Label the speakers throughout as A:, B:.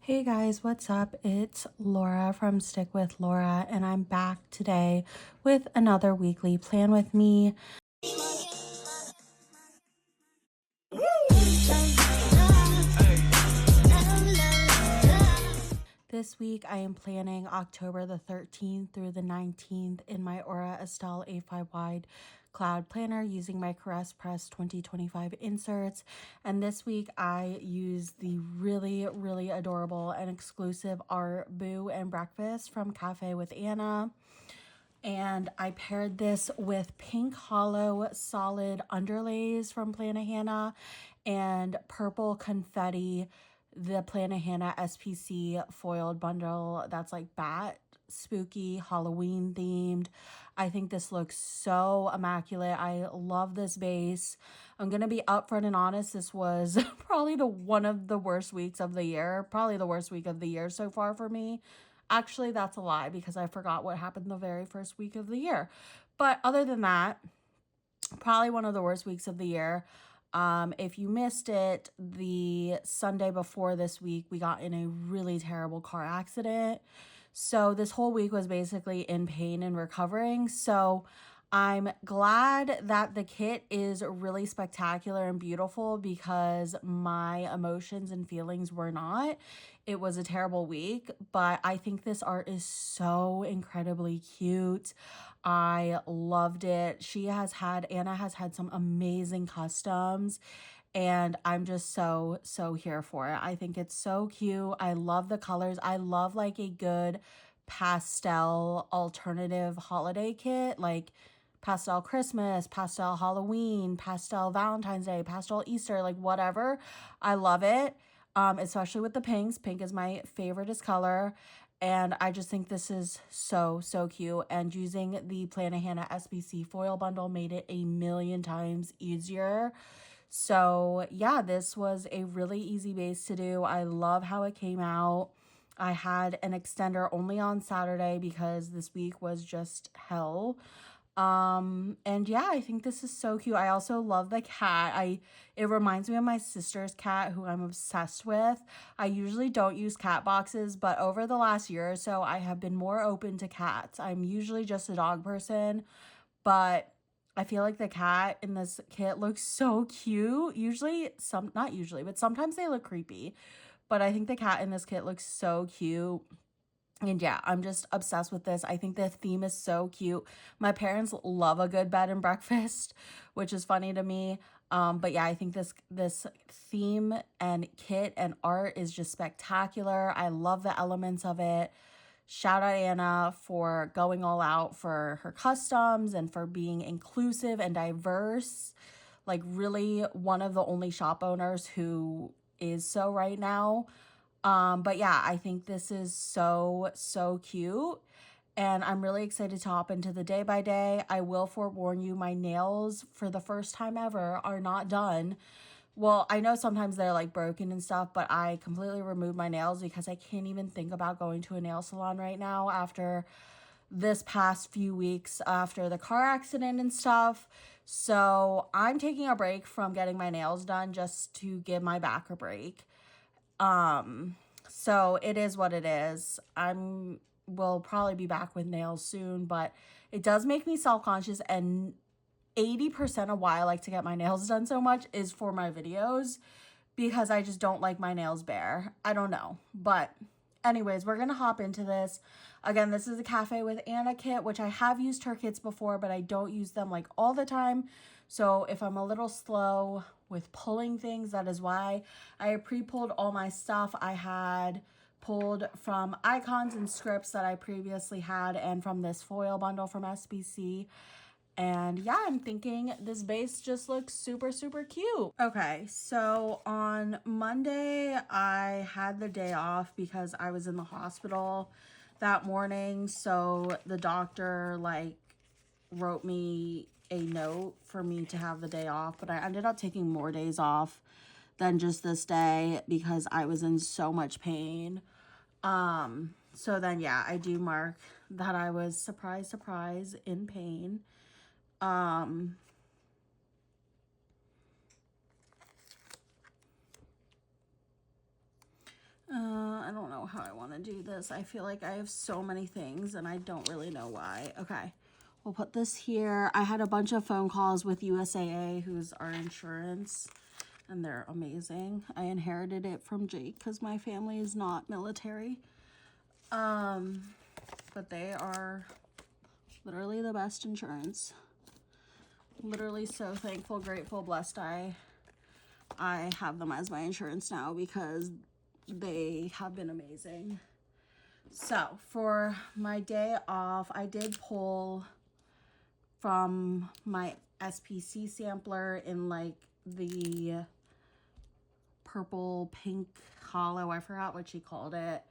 A: Hey guys, what's up? It's Laura from Stick with Laura, and I'm back today with another weekly plan with me. This week I am planning October the 13th through the 19th in my Aura Estelle A5 Wide Cloud Planner using my Caress Press 2025 inserts. And this week I use the really adorable and exclusive Our Boo and Breakfast from Café with Anna. And I paired this with Pink Hollow Solid Underlays from Plannahannah and Purple Confetti, the Plannahannah SPC foiled bundle that's like bat, spooky, Halloween themed. I think this looks so immaculate. I love this base. I'm going to be upfront and honest. This was probably one of the worst weeks of the year, probably the worst week of the year so far for me. Actually, that's a lie because I forgot what happened the very first week of the year. But other than that, probably one of the worst weeks of the year. If you missed it, the Sunday before this week, we got in a really terrible car accident. So this whole week was basically in pain and recovering. So I'm glad that the kit is really spectacular and beautiful because my emotions and feelings were not. It was a terrible week, but I think this art is so incredibly cute. I loved it. Anna has had some amazing customs, and I'm just so here for it. I think it's so cute. I love the colors. I love like a good pastel alternative holiday kit, like pastel Christmas, pastel Halloween, pastel Valentine's Day, pastel Easter, like whatever. I love it. Especially with the pinks. Pink is my favoriteest color. And I just think this is so cute. And using the Plannahannah SBC foil bundle made it a million times easier. So yeah, this was a really easy base to do. I love how it came out. I had an extender only on Saturday because this week was just hell. And yeah, I think this is so cute. I also love the cat. It reminds me of my sister's cat who I'm obsessed with. I usually don't use cat boxes, but over the last year or so, I have been more open to cats. I'm usually just a dog person, but I feel like the cat in this kit looks so cute. Not usually, but sometimes they look creepy. But I think the cat in this kit looks so cute. And yeah, I'm just obsessed with this. I think the theme is so cute. My parents love a good bed and breakfast, which is funny to me. But yeah, I think this theme and kit and art is just spectacular. I love the elements of it. Shout out Anna for going all out for her customs and for being inclusive and diverse. Like really one of the only shop owners who is so right now. But yeah, I think this is so cute. And I'm really excited to hop into the day by day. I will forewarn you, my nails for the first time ever are not done. Well, I know sometimes they're like broken and stuff, but I completely removed my nails because I can't even think about going to a nail salon right now after this past few weeks after the car accident and stuff. So I'm taking a break from getting my nails done just to give my back a break. So it is what it is. Will probably be back with nails soon, but it does make me self-conscious, and 80% of why I like to get my nails done so much is for my videos because I just don't like my nails bare. I don't know. But anyways, we're going to hop into this. Again, this is a Café with Anna kit, which I have used her kits before, but I don't use them like all the time. So if I'm a little slow with pulling things, that is why. I pre-pulled all my stuff. I had pulled from icons and scripts that I previously had and from this foil bundle from SBC. And yeah, I'm thinking this base just looks super cute. Okay, so on Monday, I had the day off because I was in the hospital that morning. So the doctor like wrote me a note for me to have the day off, but I ended up taking more days off than just this day because I was in so much pain. So then yeah, I do mark that I was surprise in pain. I how I want to do this. I feel like I have so many things and I don't really know why. Okay, we'll put this here. I had a bunch of phone calls with USAA, who's our insurance, and they're amazing. I inherited it from Jake because my family is not military. But they are literally the best insurance. Literally so thankful, grateful, blessed I have them as my insurance now because they have been amazing. So for my day off, I did pull from my SPC sampler in like the purple pink hollow. I forgot what she called it.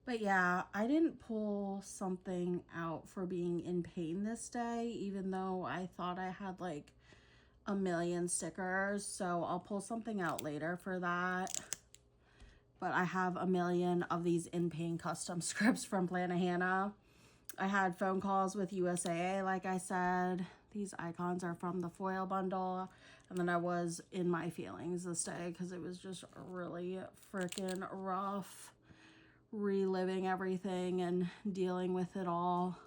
A: But yeah, I didn't pull something out for being in pain this day, even though I thought I had like a million stickers. So I'll pull something out later for that. But I have a million of these in pain custom scripts from Plannahannah. I had phone calls with USAA, like I said. These icons are from the foil bundle. And then I was in my feelings this day because it was just really freaking rough. Reliving everything and dealing with it all.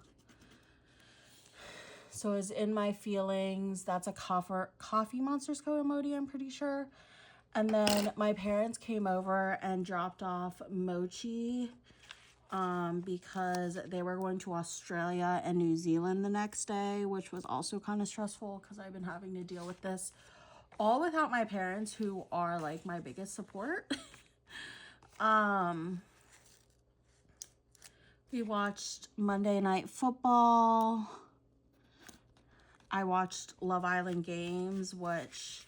A: So I was in my feelings. That's a coffee Monsters Co emoji, I'm pretty sure. And then my parents came over and dropped off mochi because they were going to Australia and New Zealand the next day, which was also kind of stressful because I've been having to deal with this all without my parents, who are like my biggest support. We watched Monday Night Football. I watched Love Island Games, which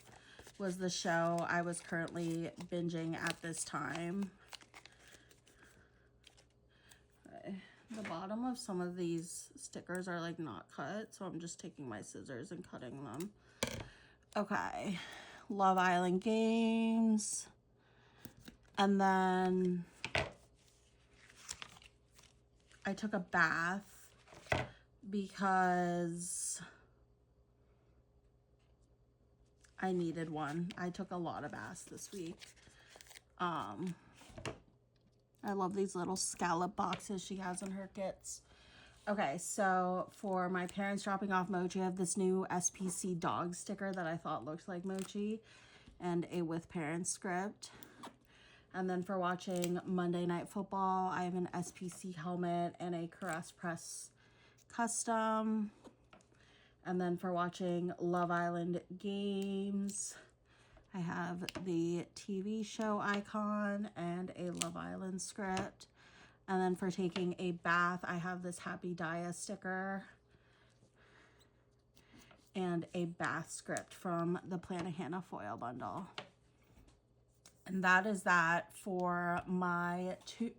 A: was the show I was currently binging at this time. Okay. The bottom of some of these stickers are like not cut, so I'm just taking my scissors and cutting them. Okay, Love Island Games. And then I took a bath because I needed one. I took a lot of baths this week. I love these little scallop boxes she has in her kits. Okay, so for my parents dropping off mochi, I have this new SPC dog sticker that I thought looked like mochi and a with parents script. And then for watching Monday Night Football, I have an SPC helmet and a Caress Press custom. And then for watching Love Island Games, I have the TV show icon and a Love Island script. And then for taking a bath, I have this Happy Dia sticker and a bath script from the Plannahannah foil bundle. And that is that for my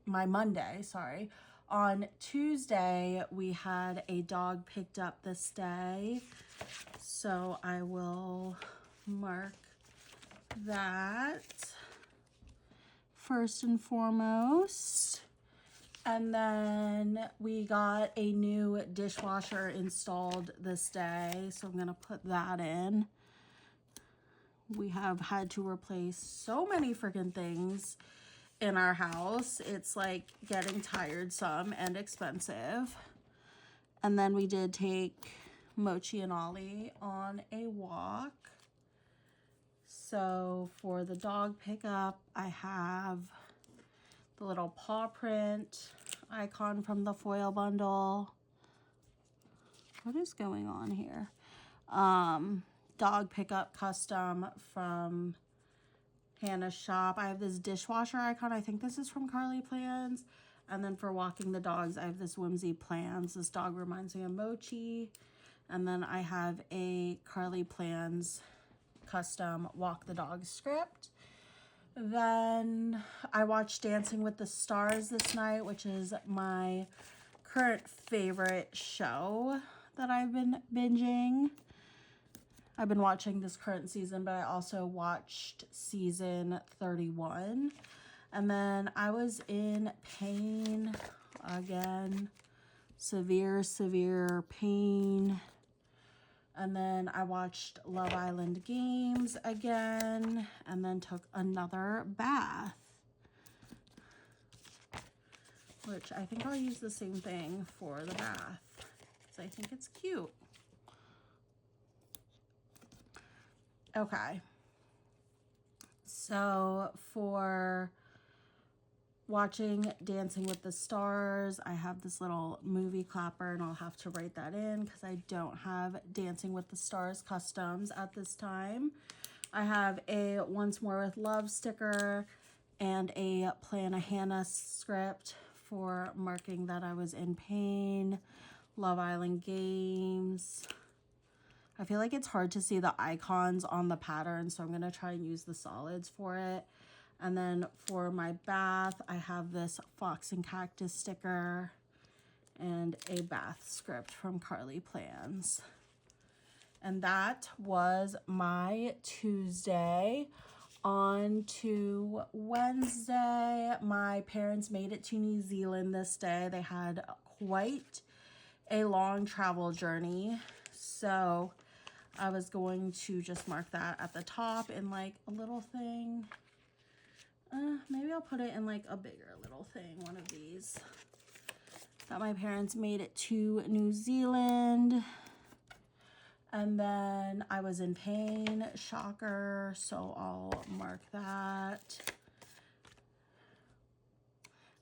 A: Monday, sorry. On Tuesday, we had a dog picked up this day. So I will mark that first and foremost. And then we got a new dishwasher installed this day. So I'm going to put that in. We have had to replace so many freaking things in our house. It's like getting tiresome and expensive. And then we did take Mochi and Ollie on a walk. So for the dog pickup, I have the little paw print icon from the foil bundle. What is going on here? Dog pickup custom from Hannah's shop. I have this dishwasher icon. I think this is from Carly Plans. And then for walking the dogs, I have this Whimsy Plans. This dog reminds me of Mochi. And then I have a Carly Plans custom walk the dog script. Then I watched Dancing with the Stars this night, which is my current favorite show that I've been binging. I've been watching this current season, but I also watched season 31. And then I was in pain again. Severe pain. And then I watched Love Island Games again, and then took another bath, which I think I'll use the same thing for the bath because I think it's cute. Okay. So for watching Dancing with the Stars, I have this little movie clapper, and I'll have to write that in because I don't have Dancing with the Stars customs at this time. I have a Once More with Love sticker and a Plan a Hannah script for marking that I was in pain. Love Island Games. I feel like it's hard to see the icons on the pattern, so I'm going to try and use the solids for it. And then for my bath, I have this Fox and Cactus sticker and a bath script from Carly Plans. And that was my Tuesday. On to Wednesday, my parents made it to New Zealand this day. They had quite a long travel journey. So I was going to just mark that at the top in like a little thing. Maybe I'll put it in like a bigger little thing, one of these. That my parents made it to New Zealand. And then I was in pain, shocker, so I'll mark that.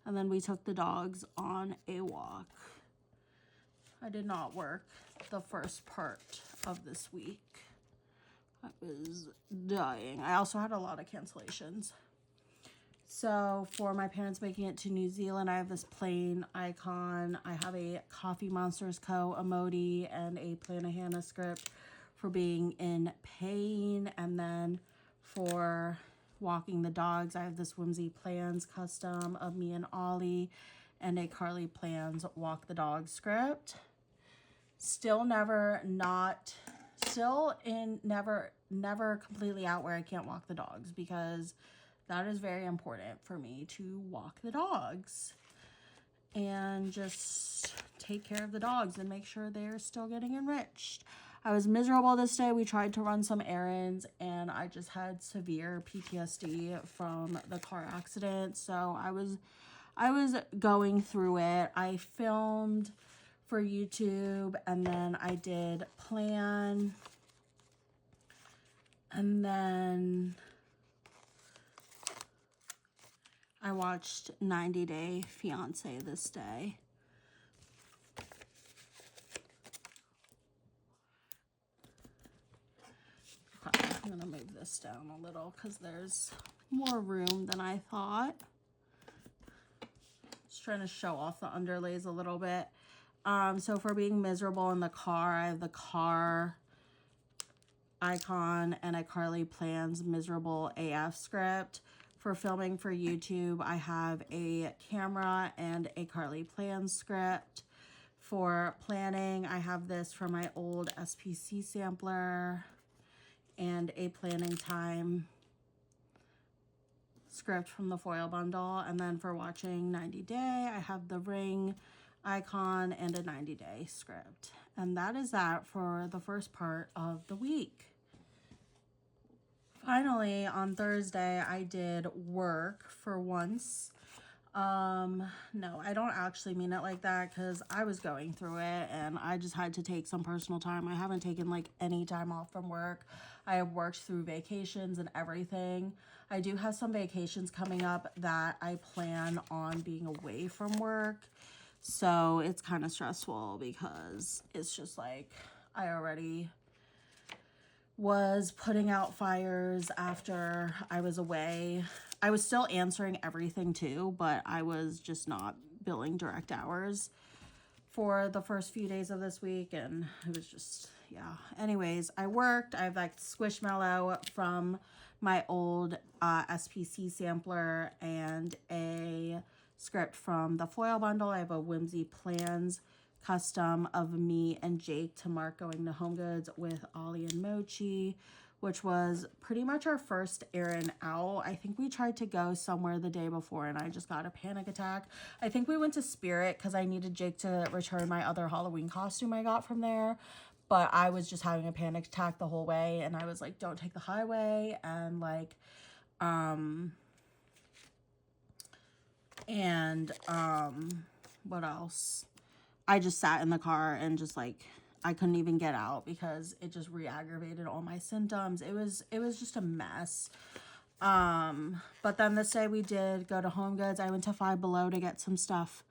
A: And then we took the dogs on a walk. I did not work the first part of this week. I was dying. I also had a lot of cancellations. So for my parents making it to New Zealand, I have this plain icon. I have a Coffee Monsters Co. emoji and a Plan a Hannah script for being in pain. And then for walking the dogs, I have this Whimsy Plans custom of me and Ollie and a Carly Plans walk the dog script. Never completely out where I can't walk the dogs, because that is very important for me to walk the dogs and just take care of the dogs and make sure they're still getting enriched. I was miserable this day. We tried to run some errands and I just had severe PTSD from the car accident. So I was going through it. I filmed for YouTube and then I did plan, and then I watched 90 Day Fiancé this day. Okay, I'm gonna move this down a little because there's more room than I thought. Just trying to show off the underlays a little bit. So for being miserable in the car, I have the car icon and a Carly Plans miserable AF script. For filming for YouTube, I have a camera and a Carly Plans script. For planning, I have this from my old SPC sampler and a planning time script from the foil bundle. And then for watching 90 Day, I have the ring icon and a 90 Day script. And that is that for the first part of the week. Finally, on Thursday, I did work for once. No, I don't actually mean it like that because I was going through it and I just had to take some personal time. I haven't taken like any time off from work. I have worked through vacations and everything. I do have some vacations coming up that I plan on being away from work. So it's kind of stressful because it's just like I already was putting out fires after I was away. I was still answering everything too, but I was just not billing direct hours for the first few days of this week, and it was just, yeah. Anyways, I worked. I have like Squishmallow from my old SPC sampler and a script from the foil bundle. I have a Whimsy Plans custom of me and Jake to mark going to Home Goods with Ollie and Mochi, which was pretty much our first errand out. I think we tried to go somewhere the day before and I just got a panic attack. I think we went to Spirit because I needed Jake to return my other Halloween costume I got from there. but I was just having a panic attack the whole way, and I was like, don't take the highway, and like, what else? I just sat in the car and just like, I couldn't even get out because it just re-aggravated all my symptoms. It was just a mess. But then this day we did go to Home Goods. I went to Five Below to get some stuff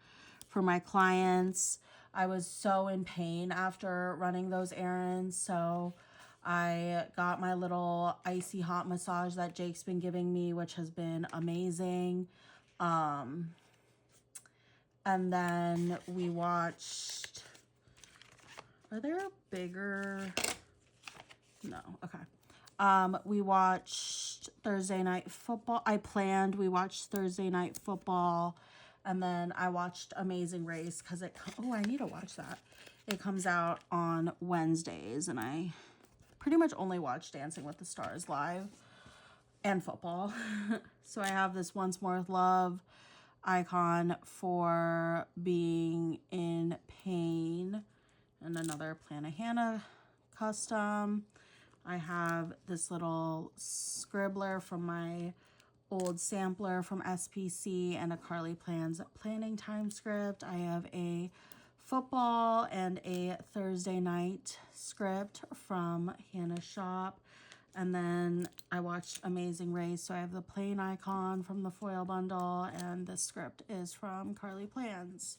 A: for my clients. I was so in pain after running those errands, so I got my little icy hot massage that Jake's been giving me, which has been amazing. And then we watched, are there bigger? No, okay. We watched Thursday Night Football. We watched Thursday Night Football, and then I watched Amazing Race because I need to watch that. It comes out on Wednesdays, and I pretty much only watch Dancing with the Stars live and football. So I have this Once More with Love icon for being in pain, and another Planet Hannah custom. I have this little scribbler from my old sampler from SPC and a Carly Plans planning time script. I have a football and a Thursday night script from Hannah's shop. And then I watched Amazing Race, so I have the plain icon from the foil bundle, and the script is from Carly Plans.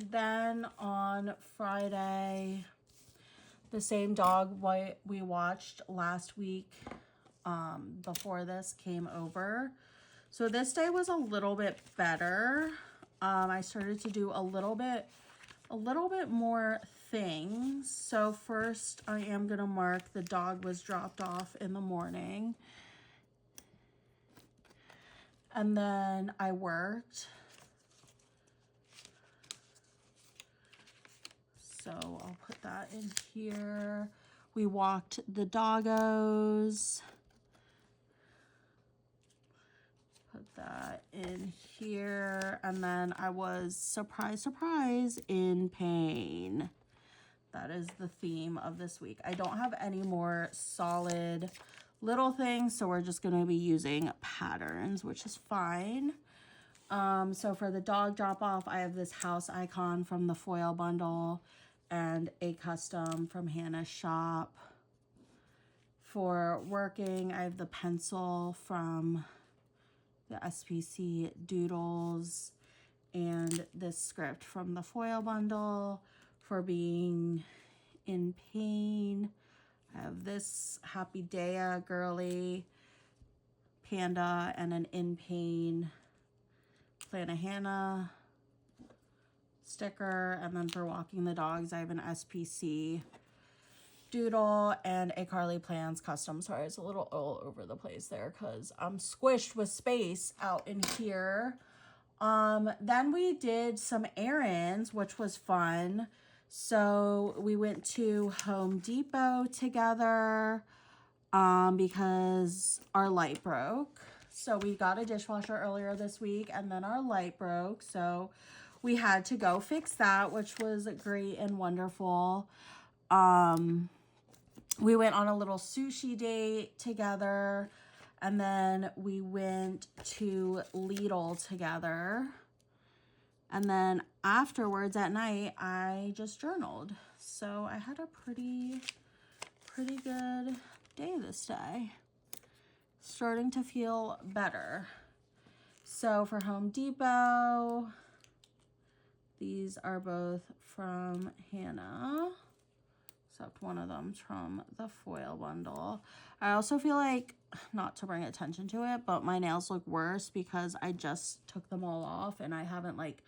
A: Then on Friday, the same dog we watched last week before this came over. So this day was a little bit better. I started to do a little bit more things. So first I am going to mark the dog was dropped off in the morning. And then I worked. So I'll put that in here. We walked the doggos. Put that in here. And then I was, surprise, surprise, in pain. That is the theme of this week. I don't have any more solid little things, so we're just going to be using patterns, which is fine. So for the dog drop off, I have this house icon from the foil bundle and a custom from Hannah's shop. For working, I have the pencil from the SPC Doodles and this script from the foil bundle. For being in pain, I have this Happy Daya girly panda and an in pain Planet Hannah sticker. And then for walking the dogs, I have an SPC doodle and a Carly Plans custom. Sorry, it's a little all over the place there because I'm squished with space out in here. Then we did some errands, which was fun. So we went to Home Depot together because our light broke. So we got a dishwasher earlier this week, and then our light broke. So we had to go fix that, which was great and wonderful. We went on a little sushi date together, and then we went to Lidl together. And then afterwards at night, I just journaled. So I had a pretty good day this day. Starting to feel better. So for Home Depot, these are both from Hannah, except one of them's from the foil bundle. I also feel like, not to bring attention to it, but my nails look worse because I just took them all off and I haven't like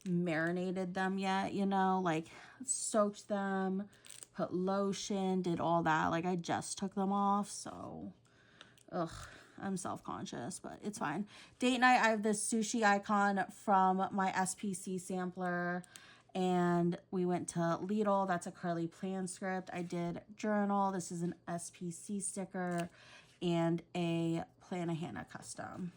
A: marinated them yet, you know, like soaked them, put lotion, did all that. Like I just took them off, so I'm self-conscious, but it's fine. Date night, I have this sushi icon from my SPC sampler, and we went to Lidl. That's a Carly Plan script. I did journal. This is an SPC sticker and a Planet Hannah custom.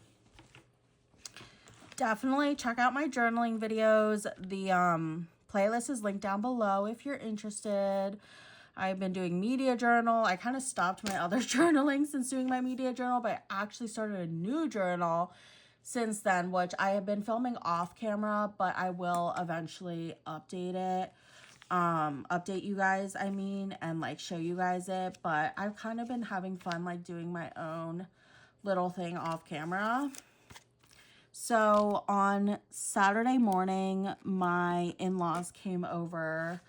A: Definitely check out my journaling videos. The playlist is linked down below if you're interested. I've been doing media journal. I kind of stopped my other journaling since doing my media journal, but I actually started a new journal since then, which I have been filming off camera, but I will eventually update it. Update you guys, I mean, and like show you guys it. But I've kind of been having fun like doing my own little thing off camera. So on Saturday morning, my in-laws came over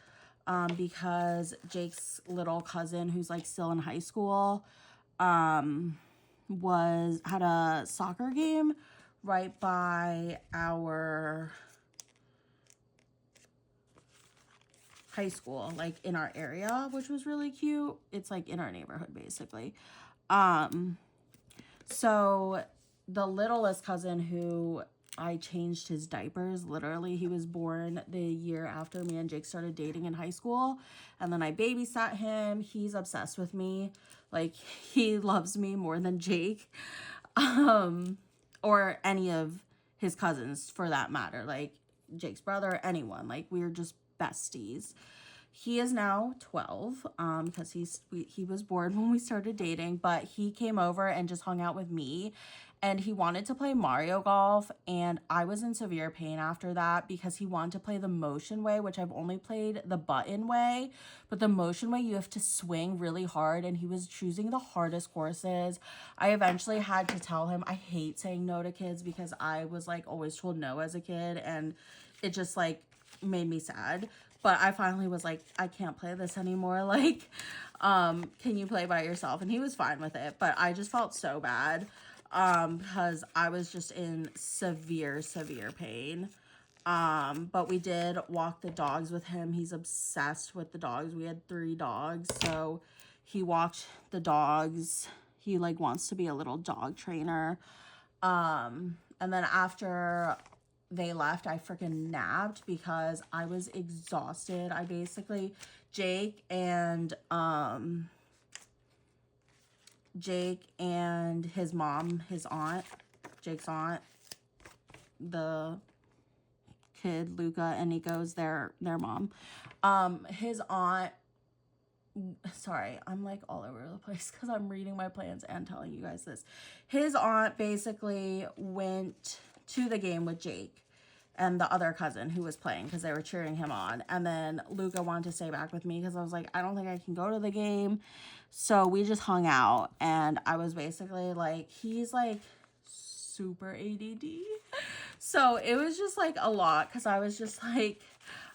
A: because Jake's little cousin, who's like still in high school, had a soccer game right by our high school, like in our area, which was really cute. It's like in our neighborhood basically. So the littlest cousin, who I changed his diapers, literally, he was born the year after me and Jake started dating in high school, and then I babysat him. He's obsessed with me. Like, he loves me more than Jake, or any of his cousins for that matter, like Jake's brother, anyone. Like, we're just besties. He is now 12 because he was born when we started dating, but he came over and just hung out with me, and he wanted to play Mario Golf, and I was in severe pain after that because he wanted to play the motion way, which I've only played the button way, but the motion way you have to swing really hard, and he was choosing the hardest courses. I eventually had to tell him I hate saying no to kids because I was like always told no as a kid, and it just like made me sad. But I finally was like, I can't play this anymore. Like, can you play by yourself? And he was fine with it. But I just felt so bad because I was just in severe, severe pain. But we did walk the dogs with him. He's obsessed with the dogs. We had 3 dogs. So he walked the dogs. He like wants to be a little dog trainer. And then after they left, I freaking napped because I was exhausted. I basically, Jake and his mom, his aunt, Jake's aunt, the kid, Luca and Nico's their mom. His aunt, sorry, I'm like all over the place because I'm reading my plans and telling you guys this. His aunt basically went to the game with Jake and the other cousin who was playing because they were cheering him on. And then Luca wanted to stay back with me because I was like, I don't think I can go to the game. So we just hung out, and I was basically like, he's like super ADD. So it was just like a lot because I was just like,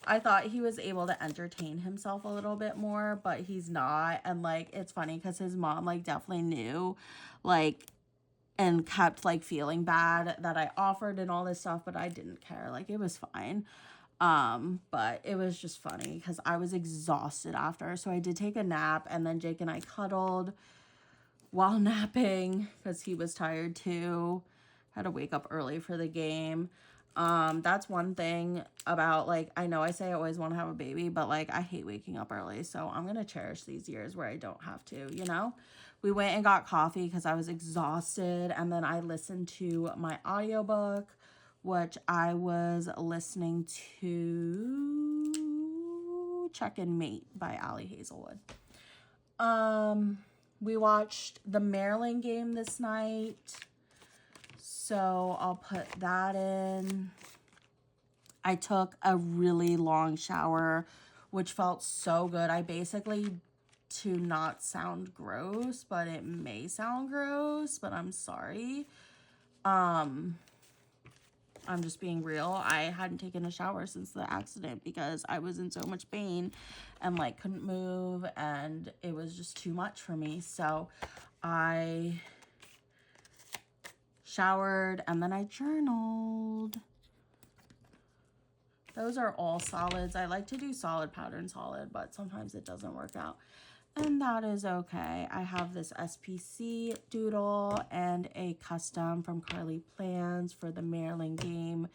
A: I thought he was able to entertain himself a little bit more, but he's not. And like, it's funny because his mom like definitely knew, like, and kept like feeling bad that I offered and all this stuff, but I didn't care. Like, it was fine. But it was just funny because I was exhausted after. So I did take a nap, and then Jake and I cuddled while napping because he was tired too. Had to wake up early for the game. That's one thing about, like, I know I say I always want to have a baby, but like, I hate waking up early. So I'm going to cherish these years where I don't have to, you know? We went and got coffee because I was exhausted, and then I listened to my audiobook, which I was listening to Check and Mate by Allie Hazelwood. We watched the Maryland game this night, so I'll put that in. I took a really long shower, which felt so good. I basically, to not sound gross, but it may sound gross, but I'm sorry. I'm just being real. I hadn't taken a shower since the accident because I was in so much pain and like couldn't move, and it was just too much for me. So I showered and then I journaled. Those are all solids. I like to do solid, powder, and solid, but sometimes it doesn't work out. And that is okay. I have this SPC doodle and a custom from Carly Plans for the Maryland game.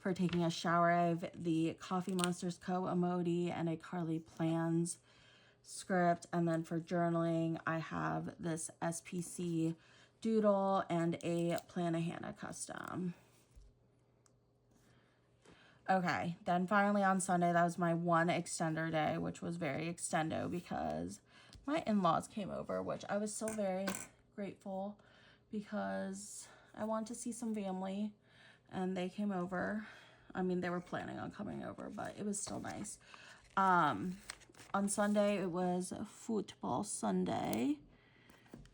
A: For taking a shower, I have the Coffee Monsters Co. emoji and a Carly Plans script. And then for journaling, I have this SPC doodle and a Plan a Hannah custom. Okay, then finally on Sunday, that was my one extender day, which was very extendo because my in-laws came over, which I was still very grateful because I wanted to see some family and they came over. I mean, they were planning on coming over, but it was still nice. On Sunday, it was football Sunday.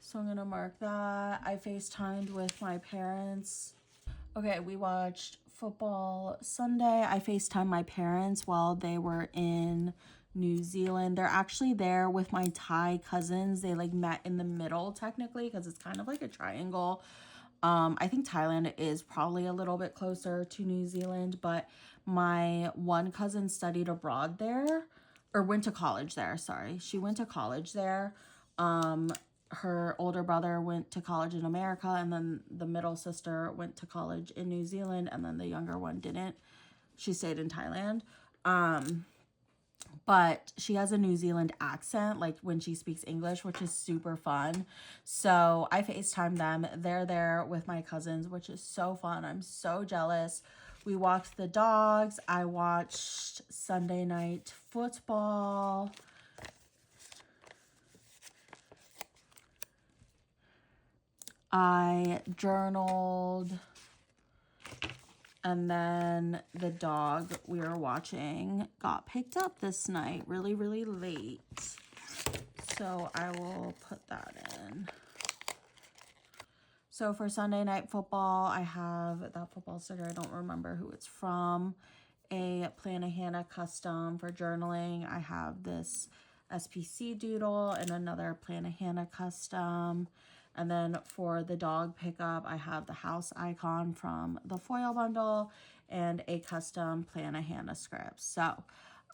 A: So I'm gonna mark that. I FaceTimed with my parents. Okay, we watched football Sunday. I FaceTimed my parents while they were in New Zealand. They're actually there with my Thai cousins. They like met in the middle technically because it's kind of like a triangle. I think Thailand is probably a little bit closer to New Zealand, but my one cousin studied abroad there or went to college there. Sorry. She went to college there. Her older brother went to college in America, and then the middle sister went to college in New Zealand, and then the younger one didn't. She stayed in Thailand. But she has a New Zealand accent, like when she speaks English, which is super fun. So I FaceTime them. They're there with my cousins, which is so fun. I'm so jealous. We walked the dogs. I watched Sunday night football. I journaled. And then the dog we were watching got picked up this night really, really late. So I will put that in. So for Sunday night football, I have that football sticker. I don't remember who it's from. A Plan a Hannah custom for journaling. I have this SPC doodle and another Plan a Hannah custom. And then for the dog pickup, I have the house icon from the foil bundle and a custom Plan a Hannah script. So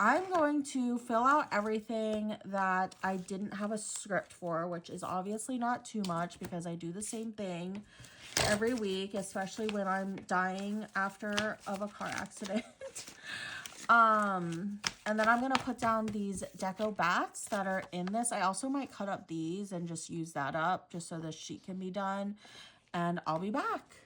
A: I'm going to fill out everything that I didn't have a script for, which is obviously not too much because I do the same thing every week, especially when I'm dying after of a car accident. And then I'm going to put down these deco bats that are in this. I also might cut up these and just use that up just so the sheet can be done. And I'll be back.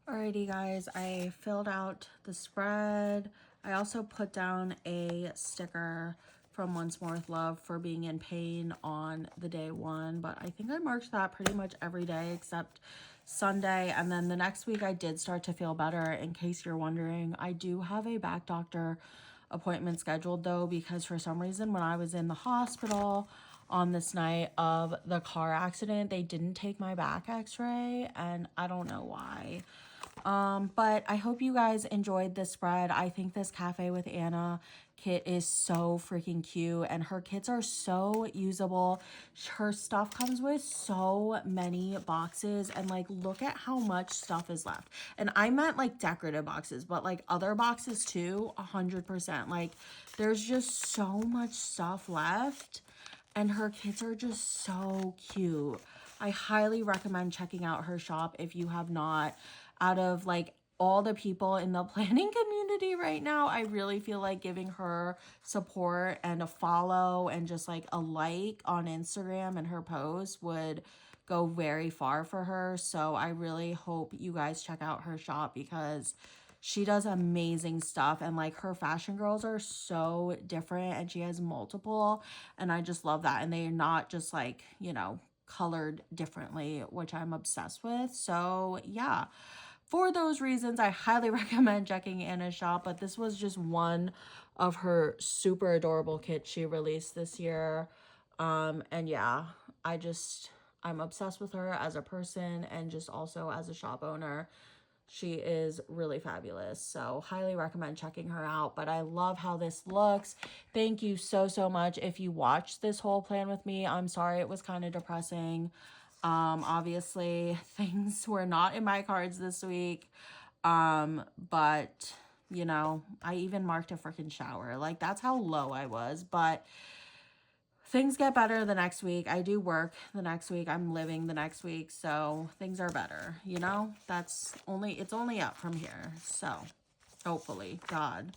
A: Alrighty guys, I filled out the spread. I also put down a sticker from Once More With Love for being in pain on the day one, but I think I marked that pretty much every day except Sunday. And then the next week I did start to feel better. In case you're wondering, I do have a back doctor appointment scheduled though, because for some reason when I was in the hospital on this night of the car accident, they didn't take my back x-ray and I don't know why. But I hope you guys enjoyed this spread. I think this Cafe with Anna kit is so freaking cute and her kits are so usable. Her stuff comes with so many boxes and like look at how much stuff is left. And I meant like decorative boxes, but like other boxes too, 100%. Like there's just so much stuff left and her kits are just so cute. I highly recommend checking out her shop if you have not. Out of like all the people in the planning community right now, I really feel like giving her support and a follow and just like a like on Instagram and her post would go very far for her. So I really hope you guys check out her shop because she does amazing stuff and like her fashion girls are so different and she has multiple and I just love that. And they're not just like, you know, colored differently, which I'm obsessed with. So yeah. For those reasons, I highly recommend checking Anna's shop, but this was just one of her super adorable kits she released this year. And yeah, I'm obsessed with her as a person and just also as a shop owner. She is really fabulous. So highly recommend checking her out. But I love how this looks. Thank you so, so much. If you watched this whole plan with me, I'm sorry it was kind of depressing. Obviously things were not in my cards this week. But you know, I even marked a freaking shower. Like that's how low I was, but things get better the next week. I do work the next week. I'm living the next week. So things are better, you know, it's only up from here. So hopefully, God.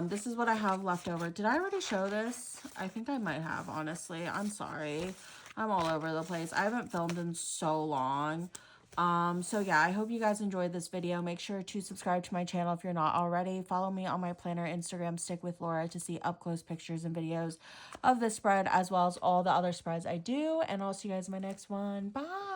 A: This is what I have left over. Did I already show this? I think I might have, honestly. I'm sorry. I'm all over the place. I haven't filmed in so long. So yeah, I hope you guys enjoyed this video. Make sure to subscribe to my channel if you're not already. Follow me on my planner Instagram, Stick with Laura, to see up close pictures and videos of this spread, as well as all the other spreads I do. And I'll see you guys in my next one. Bye.